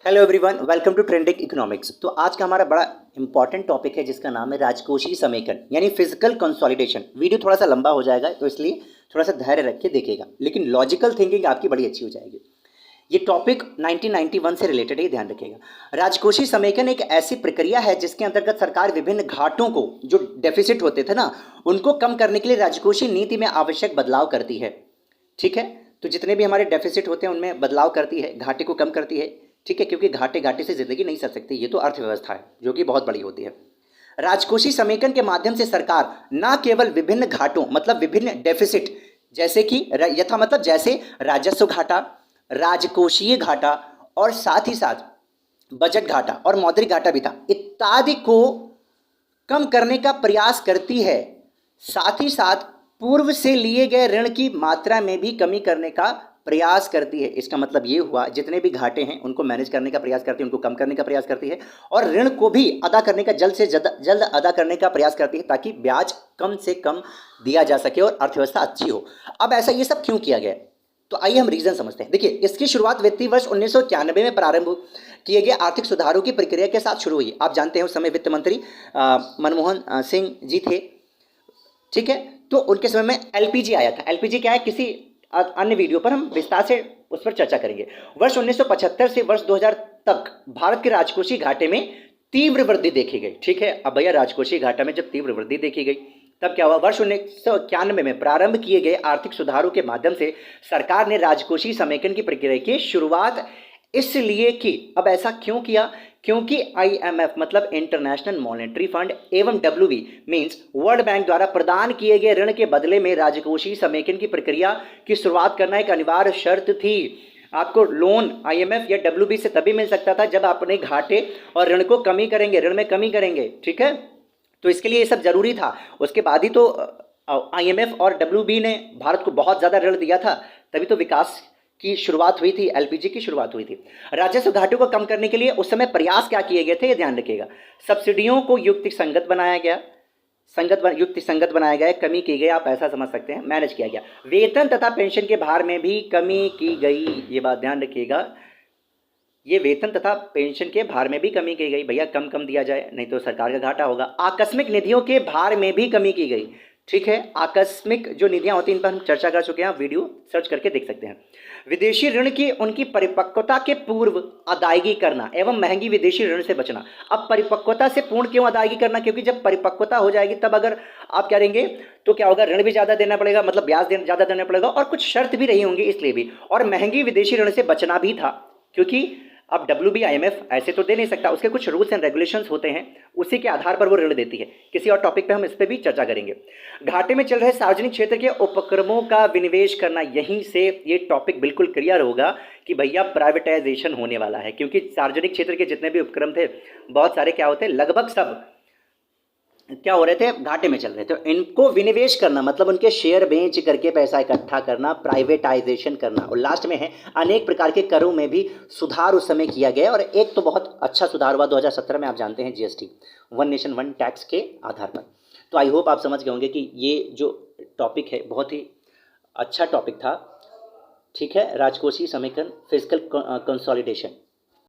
Hello everyone, welcome to trending economics. तो आज का हमारा बड़ा इंपॉर्टेंट टॉपिक है जिसका नाम है राजकोषीय समेकन यानी फिजिकल कंसोलिडेशन। वीडियो थोड़ा सा लंबा हो जाएगा तो इसलिए थोड़ा सा धैर्य रख के देखिएगा, लेकिन लॉजिकल थिंकिंग आपकी बड़ी अच्छी हो जाएगी। ये टॉपिक 1991 से रिलेटेड है, ध्यान रखिएगा। राजकोषीय समेकन एक ऐसी प्रक्रिया है जिसके अंतर्गत सरकार विभिन्न घाटों को, जो डेफिसिट होते थे ना, उनको कम करने के लिए राजकोषीय नीति में आवश्यक बदलाव करती है। ठीक है, तो जितने भी हमारे डेफिसिट होते हैं उनमें बदलाव करती है, घाटे को कम करती है। ठीक है, क्योंकि घाटे घाटे से जिंदगी नहीं चल सकती, ये तो अर्थव्यवस्था है जो कि बहुत बड़ी होती है। राजकोषीय समेकन के माध्यम से सरकार न केवल विभिन्न घाटों मतलब विभिन्न डेफिसिट, जैसे कि यथा मतलब जैसे राजस्व घाटा, राजकोषीय घाटा और साथ ही साथ बजट घाटा और मौद्रिक घाटा भी था, इत्यादि को कम करने का प्रयास करती है। साथ ही साथ पूर्व से लिए गए ऋण की मात्रा में भी कमी करने का प्रयास करती है। इसका मतलब ये हुआ जितने भी घाटे हैं उनको मैनेज करने का प्रयास करती है, उनको कम करने का प्रयास करती है और ऋण को भी अदा करने का जल्द से जल्द अदा करने का प्रयास करती है ताकि ब्याज कम से कम दिया जा सके और अर्थव्यवस्था अच्छी हो। अब ऐसा ये सब क्यों किया गया, तो आइए हम रीजन समझते हैं। देखिए, इसकी शुरुआत वित्तीय वर्ष 1991 में प्रारंभ किए गए आर्थिक सुधारों की प्रक्रिया के साथ शुरू हुई। आप जानते हैं उस समय वित्त मंत्री मनमोहन सिंह जी थे। ठीक है, तो उनके समय में एलपीजी आया था। एलपीजी क्या है, किसी अन्य वीडियो पर हम विस्तार से उस पर चर्चा करेंगे। वर्ष 1975 से वर्ष 2000 तक भारत के राजकोषीय घाटे में तीव्र वृद्धि देखी गई। ठीक है, अब भैया राजकोषीय घाटा में जब तीव्र वृद्धि देखी गई तब क्या हुआ, वर्ष 1991 में प्रारंभ किए गए आर्थिक सुधारों के माध्यम से सरकार ने राजकोषीय समेकन की प्रक्रिया की शुरुआत इसलिए की। अब ऐसा क्यों किया, क्योंकि आईएमएफ मतलब इंटरनेशनल मॉनेटरी फंड एवं डब्ल्यूबी मींस वर्ल्ड बैंक द्वारा प्रदान किए गए ऋण के बदले में राजकोषीय समेकन की प्रक्रिया की शुरुआत करना एक अनिवार्य शर्त थी। आपको लोन आईएमएफ या डब्ल्यूबी से तभी मिल सकता था जब आप अपने घाटे और ऋण को कमी करेंगे, ऋण में कमी करेंगे। ठीक है, तो इसके लिए ये सब जरूरी था। उसके बाद ही तो आईएमएफ और डब्ल्यूबी ने भारत को बहुत ज्यादा ऋण दिया था, तभी तो विकास की शुरुआत हुई थी, एलपीजी की शुरुआत हुई थी। राजस्व घाटे को कम करने के लिए उस समय प्रयास क्या किए गए थे, ये ध्यान रखिएगा। सब्सिडियों को युक्ति संगत बनाया गया, युक्ति संगत बनाया गया, कमी की गई, आप ऐसा समझ सकते हैं, मैनेज किया गया। वेतन तथा पेंशन के भार में भी कमी की गई, ये बात ध्यान रखिएगा। ये वेतन तथा पेंशन के भार में भी कमी की गई, भैया कम कम दिया जाए नहीं तो सरकार का घाटा होगा। आकस्मिक निधियों के भार में भी कमी की गई। ठीक है, आकस्मिक जो निधियां होती हैं इन पर हम चर्चा कर चुके हैं, आप वीडियो सर्च करके देख सकते हैं। विदेशी ऋण की उनकी परिपक्वता के पूर्व अदायगी करना एवं महंगी विदेशी ऋण से बचना। अब परिपक्वता से पूर्ण क्यों अदायगी करना, क्योंकि जब परिपक्वता हो जाएगी तब अगर आप क्या करेंगे तो क्या होगा, ऋण भी ज्यादा देना पड़ेगा, मतलब ब्याज ज्यादा देना पड़ेगा और कुछ शर्त भी रही होंगी इसलिए भी, और महंगी विदेशी ऋण से बचना भी था क्योंकि अब डब्ल्यूबी आईएमएफ ऐसे तो दे नहीं सकता, उसके कुछ रूल्स एंड रेगुलेशंस होते हैं, उसी के आधार पर वो ऋण देती है। किसी और टॉपिक पे हम इस पे भी चर्चा करेंगे। घाटे में चल रहे सार्वजनिक क्षेत्र के उपक्रमों का विनिवेश करना, यहीं से ये टॉपिक बिल्कुल क्लियर होगा कि भैया प्राइवेटाइजेशन होने वाला है, क्योंकि सार्वजनिक क्षेत्र के जितने भी उपक्रम थे बहुत सारे क्या होते हैं, लगभग सब क्या हो रहे थे, घाटे में चल रहे थे। इनको विनिवेश करना मतलब उनके शेयर बेच करके पैसा इकट्ठा करना, प्राइवेटाइजेशन करना। और लास्ट में है अनेक प्रकार के करों में भी सुधार उस समय किया गया, और एक तो बहुत अच्छा सुधार हुआ 2017 में, आप जानते हैं GST, one nation one tax के आधार पर। तो आई होप आप समझ गए होंगे कि ये जो टॉपिक है बहुत ही अच्छा टॉपिक था। ठीक है, राजकोषीय समेकन, फिजिकल कंसोलिडेशन।